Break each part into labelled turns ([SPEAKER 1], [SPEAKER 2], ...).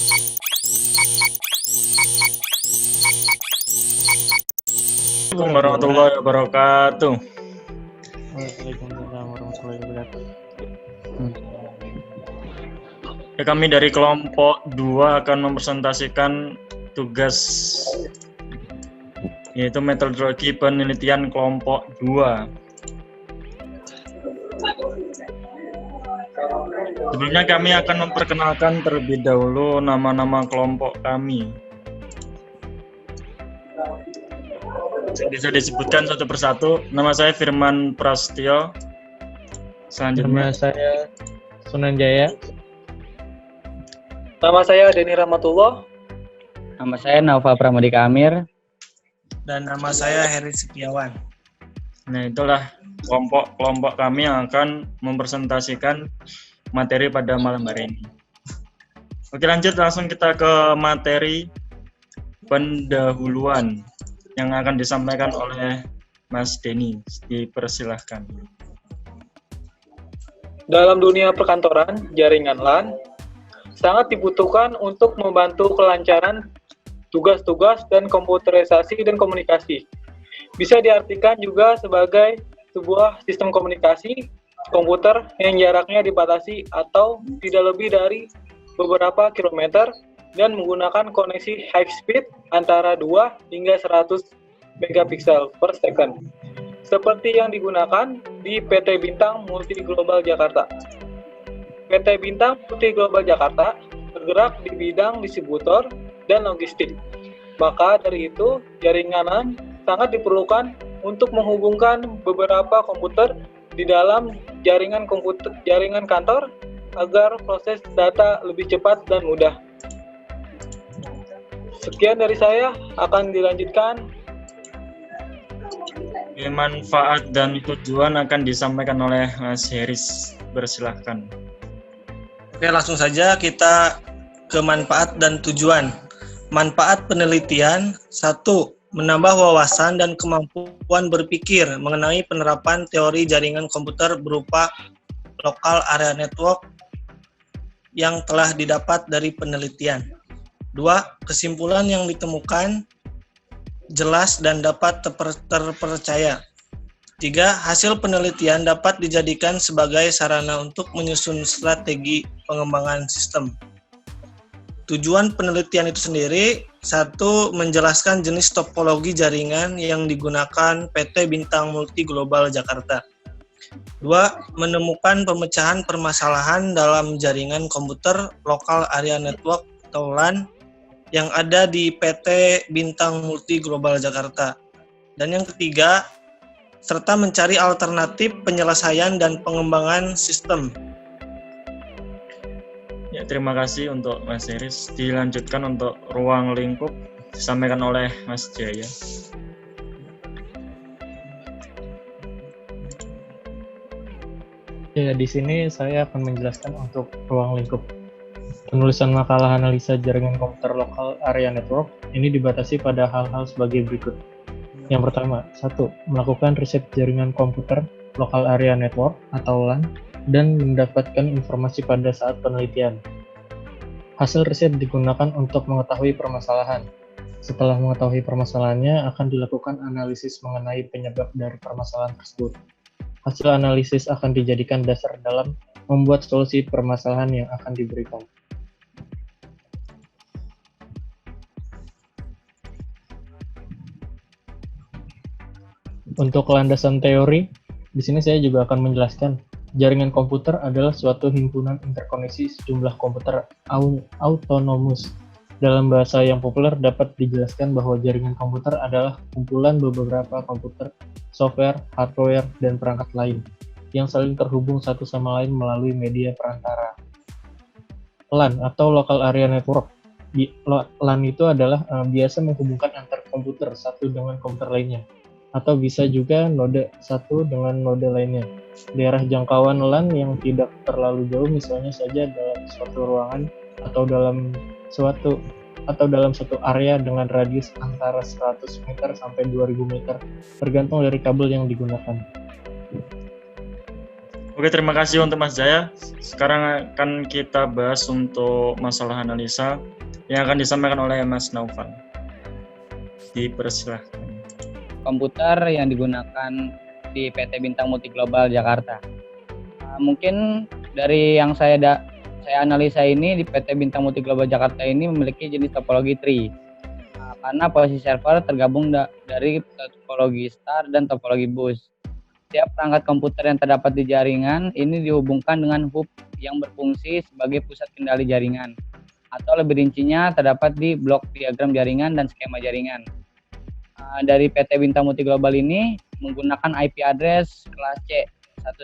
[SPEAKER 1] Assalamualaikum warahmatullahi wabarakatuh.
[SPEAKER 2] Waalaikumsalam warahmatullahi wabarakatuh.
[SPEAKER 1] Ya, kami dari kelompok 2 akan mempresentasikan tugas yaitu metodologi penelitian kelompok 2. Sebelumnya kami akan memperkenalkan terlebih dahulu nama-nama kelompok kami. Bisa disebutkan satu persatu. Nama saya Firman Prasetyo. Selanjutnya
[SPEAKER 2] Nama saya Sunan Jaya.
[SPEAKER 3] Nama saya Denny Rahmatullah.
[SPEAKER 4] Nama saya Naufal Pramodika Amir.
[SPEAKER 5] Dan nama saya Heri Setiawan.
[SPEAKER 1] Nah, itulah kelompok kami yang akan mempresentasikan materi pada malam hari ini. Oke, lanjut langsung kita ke materi pendahuluan yang akan disampaikan oleh Mas Denny. Dipersilahkan.
[SPEAKER 3] Dalam dunia perkantoran, jaringan LAN sangat dibutuhkan untuk membantu kelancaran tugas-tugas dan komputerisasi dan komunikasi. Bisa diartikan juga sebagai sebuah sistem komunikasi komputer yang jaraknya dibatasi atau tidak lebih dari beberapa kilometer dan menggunakan koneksi high speed antara 2 hingga 100 megapiksel per second. Seperti yang digunakan di PT Bintang Multi Global Jakarta. PT Bintang Multi Global Jakarta bergerak di bidang distributor dan logistik. Maka dari itu, jaringan LAN sangat diperlukan untuk menghubungkan beberapa komputer di dalam jaringan kantor agar proses data lebih cepat dan mudah. Sekian dari saya, akan dilanjutkan.
[SPEAKER 1] Manfaat dan tujuan akan disampaikan oleh Mas Heris. Bersilahkan.
[SPEAKER 5] Oke, langsung saja kita ke manfaat dan tujuan. Manfaat penelitian: 1. Menambah wawasan dan kemampuan berpikir mengenai penerapan teori jaringan komputer berupa local area network yang telah didapat dari penelitian. 2. Kesimpulan yang ditemukan jelas dan dapat terpercaya. 3. Hasil penelitian dapat dijadikan sebagai sarana untuk menyusun strategi pengembangan sistem. Tujuan penelitian itu sendiri: 1. Menjelaskan jenis topologi jaringan yang digunakan PT Bintang Multi Global Jakarta. 2. Menemukan pemecahan permasalahan dalam jaringan komputer local area network atau LAN yang ada di PT Bintang Multi Global Jakarta. Dan yang ketiga, serta mencari alternatif penyelesaian dan pengembangan sistem.
[SPEAKER 1] Ya, terima kasih untuk Mas Heris. Dilanjutkan untuk ruang lingkup disampaikan oleh Mas Jaya.
[SPEAKER 2] Ya, di sini saya akan menjelaskan untuk ruang lingkup. Penulisan makalah analisa jaringan komputer lokal area network ini dibatasi pada hal-hal sebagai berikut. Yang pertama, 1. Melakukan riset jaringan komputer lokal area network atau LAN dan mendapatkan informasi pada saat penelitian. Hasil riset digunakan untuk mengetahui permasalahan. Setelah mengetahui permasalahannya, akan dilakukan analisis mengenai penyebab dari permasalahan tersebut. Hasil analisis akan dijadikan dasar dalam membuat solusi permasalahan yang akan diberikan. Untuk landasan teori, di sini saya juga akan menjelaskan jaringan komputer adalah suatu himpunan interkoneksi sejumlah komputer autonomous. Dalam bahasa yang populer dapat dijelaskan bahwa jaringan komputer adalah kumpulan beberapa komputer, software, hardware, dan perangkat lain yang saling terhubung satu sama lain melalui media perantara. LAN atau Local Area Network. LAN itu adalah biasa menghubungkan antar komputer satu dengan komputer lainnya, atau bisa juga node satu dengan node lainnya. Daerah jangkauan LAN yang tidak terlalu jauh, misalnya saja dalam suatu ruangan atau dalam satu area dengan radius antara 100 meter sampai 2000 meter, tergantung dari kabel yang digunakan.
[SPEAKER 1] Oke, terima kasih untuk Mas Jaya. Sekarang akan kita bahas untuk masalah analisa yang akan disampaikan oleh Mas Naufal. Dipersilahkan.
[SPEAKER 4] Komputer yang digunakan di PT Bintang Multi Global Jakarta. Mungkin dari yang saya analisa ini, di PT Bintang Multi Global Jakarta ini memiliki jenis topologi tree. Karena posisi server tergabung dari topologi star dan topologi bus. Setiap perangkat komputer yang terdapat di jaringan ini dihubungkan dengan hub yang berfungsi sebagai pusat kendali jaringan. Atau lebih rincinya terdapat di blok diagram jaringan dan skema jaringan. Dari PT Bintang Multi Global ini menggunakan IP address kelas C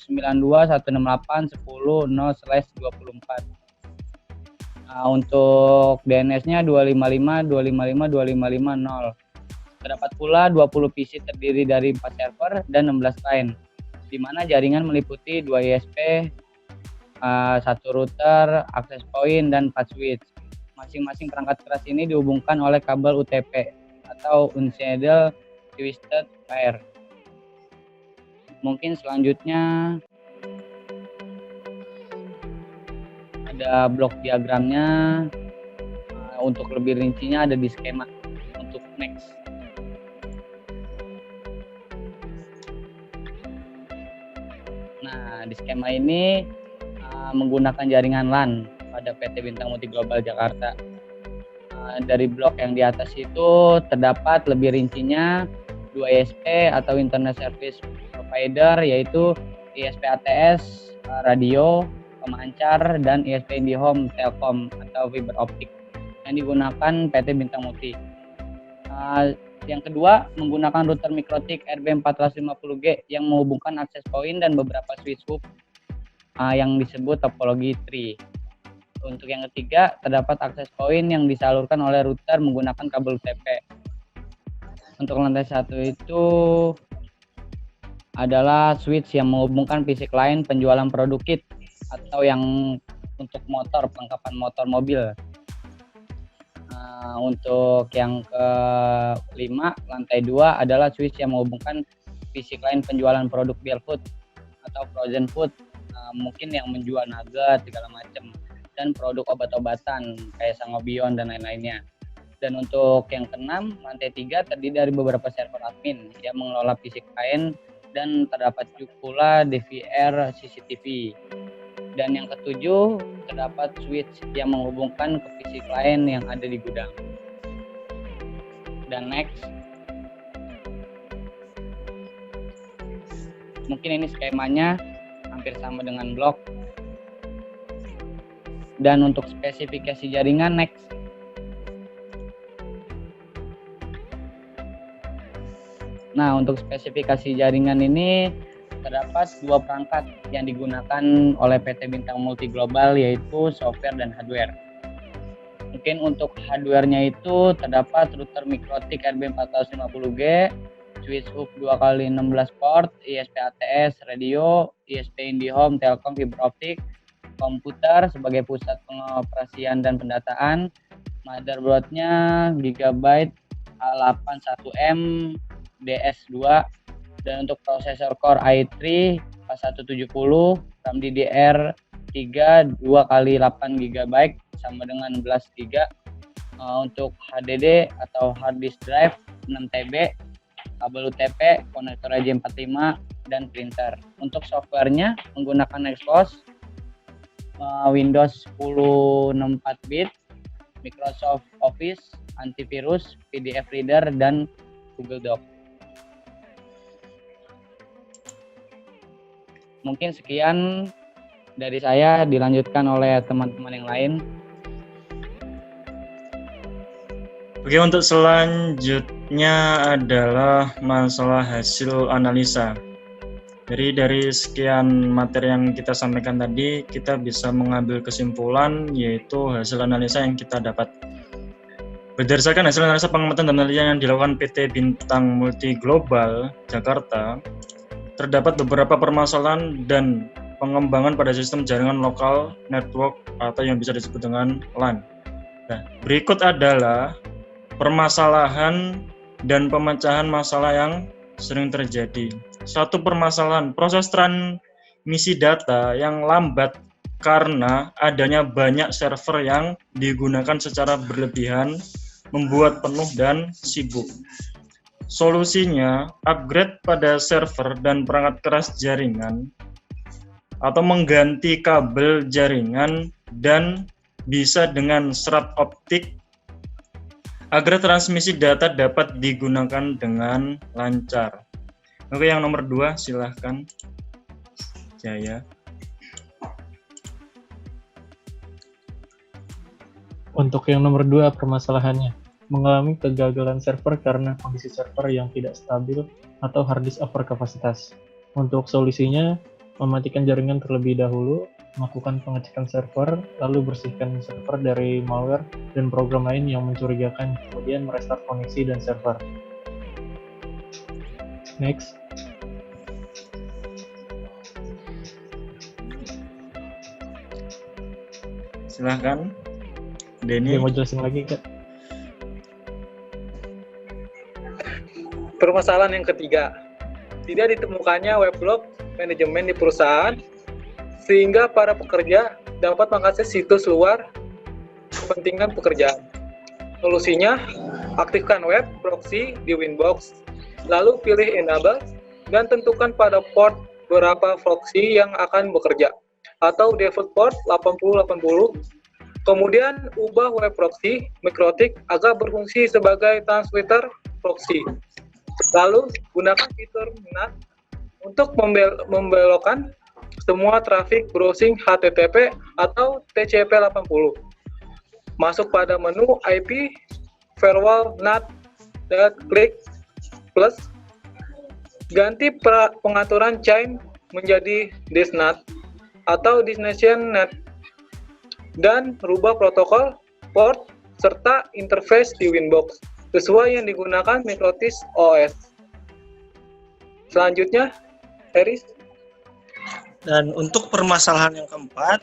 [SPEAKER 4] 192.168.10.0/24. Untuk DNS-nya 255.255.255.0. Terdapat pula 20 PC terdiri dari 4 server dan 16 client, di mana jaringan meliputi 2 ISP, 1 router, access point, dan 4 switch. Masing-masing perangkat keras ini dihubungkan oleh kabel UTP atau Unscheduled Twisted Pair. Mungkin selanjutnya ada blok diagramnya. Untuk lebih rincinya ada di skema. Untuk next. Nah, di skema ini menggunakan jaringan LAN pada PT Bintang Multi Global Jakarta. Dari blok yang di atas itu terdapat lebih rincinya 2 ISP atau Internet Service Provider, yaitu ISP ATS, radio, pemancar, dan ISP IndiHome Telkom atau fiber optik yang digunakan PT Bintang Multi. Yang kedua, menggunakan router Mikrotik RB450G yang menghubungkan access point dan beberapa switch hub yang disebut topologi tree. Untuk yang ketiga, terdapat access point yang disalurkan oleh router menggunakan kabel UTP. Untuk lantai 1 itu adalah switch yang menghubungkan PC client penjualan produk kit atau yang untuk motor, perlengkapan motor mobil. Untuk yang kelima, lantai 2 adalah switch yang menghubungkan PC client penjualan produk bear food atau frozen food, mungkin yang menjual nugget segala macam, dan produk obat-obatan kayak Sangobion dan lain-lainnya. Dan untuk yang keenam, lantai 3 terdiri dari beberapa server admin yang mengelola PC client dan terdapat pula DVR CCTV. Dan yang ketujuh, terdapat switch yang menghubungkan ke PC client yang ada di gudang. Dan next, mungkin ini skemanya hampir sama dengan blok. Dan untuk spesifikasi jaringan, next. Nah, untuk spesifikasi jaringan ini terdapat 2 perangkat yang digunakan oleh PT Bintang Multi Global, yaitu software dan hardware. Mungkin untuk hardware-nya itu terdapat router Mikrotik RB450G, switch hub 2x16 port, ISP ATS, radio, ISP IndiHome Telkom fiber optik, komputer sebagai pusat pengoperasian dan pendataan, motherboard-nya Gigabyte A81M DS2, dan untuk prosesor Core i3 K170, RAM DDR3 2x8 GB sama dengan 11 GB. Untuk HDD atau hard disk drive 6 TB, kabel UTP, konektor RJ45, dan printer. Untuk softwarenya menggunakan Xcos, Windows 10 64-bit, Microsoft Office, antivirus, PDF Reader, dan Google Doc. Mungkin sekian dari saya, dilanjutkan oleh teman-teman yang lain.
[SPEAKER 1] Oke, untuk selanjutnya adalah masalah hasil analisa. Jadi dari sekian materi yang kita sampaikan tadi, kita bisa mengambil kesimpulan, yaitu hasil analisa yang kita dapat. Berdasarkan hasil analisa pengamatan dan penelitian yang dilakukan PT Bintang Multi Global Jakarta, terdapat beberapa permasalahan dan pengembangan pada sistem jaringan lokal network atau yang bisa disebut dengan LAN. Nah, berikut adalah permasalahan dan pemecahan masalah yang sering terjadi. Satu permasalahan, proses transmisi data yang lambat karena adanya banyak server yang digunakan secara berlebihan, membuat penuh dan sibuk. Solusinya, upgrade pada server dan perangkat keras jaringan atau mengganti kabel jaringan dan bisa dengan serat optik agar transmisi data dapat digunakan dengan lancar. Oke, yang nomor 2 silahkan Jaya.
[SPEAKER 2] Untuk yang nomor 2 permasalahannya, mengalami kegagalan server karena kondisi server yang tidak stabil atau hard disk over kapasitas. Untuk solusinya, mematikan jaringan terlebih dahulu, melakukan pengecekan server, lalu bersihkan server dari malware dan program lain yang mencurigakan, kemudian merestart koneksi dan server. Next.
[SPEAKER 1] Silahkan
[SPEAKER 2] Dia
[SPEAKER 1] Denny.
[SPEAKER 2] mau jelasin lagi, Kak?
[SPEAKER 3] Permasalahan yang ketiga, tidak ditemukannya weblog manajemen di perusahaan sehingga para pekerja dapat mengakses situs luar kepentingan pekerjaan. Solusinya, aktifkan web proxy di Winbox, lalu pilih enable dan tentukan pada port berapa proxy yang akan bekerja atau default port 8080. Kemudian ubah web proxy MikroTik agar berfungsi sebagai transmitter proxy. Lalu gunakan fitur NAT untuk membelokkan semua trafik browsing HTTP atau TCP/80. Masuk pada menu IP firewall NAT dan klik plus. Ganti pengaturan chain menjadi DishNAT atau Destination NAT dan rubah protokol, port, serta interface di Winbox sesuai yang digunakan MikroTik OS. Selanjutnya, Eris.
[SPEAKER 5] Dan untuk permasalahan yang keempat,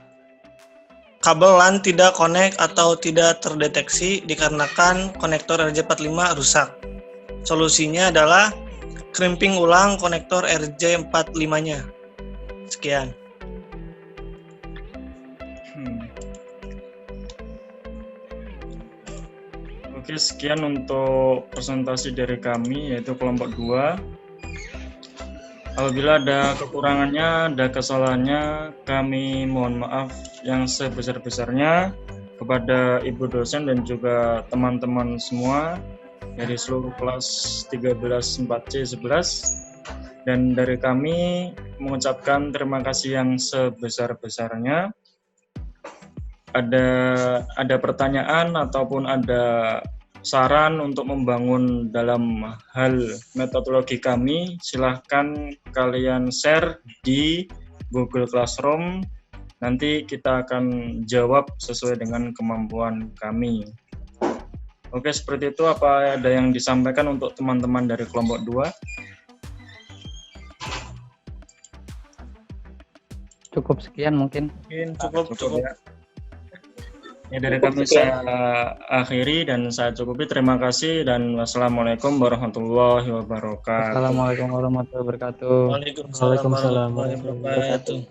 [SPEAKER 5] kabel LAN tidak connect atau tidak terdeteksi dikarenakan konektor RJ45 rusak. Solusinya adalah crimping ulang konektor RJ45-nya. Sekian.
[SPEAKER 1] Oke, sekian untuk presentasi dari kami, yaitu kelompok 2. Apabila ada kekurangannya, ada kesalahannya, kami mohon maaf yang sebesar-besarnya kepada Ibu dosen dan juga teman-teman semua dari seluruh kelas 13 4C 11. Dan dari kami mengucapkan terima kasih yang sebesar-besarnya. Ada pertanyaan ataupun ada saran untuk membangun dalam hal metodologi kami, silahkan kalian share di Google Classroom. Nanti kita akan jawab sesuai dengan kemampuan kami. Oke, seperti itu. Apa ada yang disampaikan untuk teman-teman dari kelompok 2?
[SPEAKER 4] Cukup sekian mungkin.
[SPEAKER 5] Mungkin cukup.
[SPEAKER 1] Ya. Ya, dari kami saya akhiri dan saya cukupi. Terima kasih dan wassalamualaikum warahmatullahi wabarakatuh.
[SPEAKER 4] Assalamualaikum warahmatullahi wabarakatuh.
[SPEAKER 5] Waalaikumsalam warahmatullahi wabarakatuh.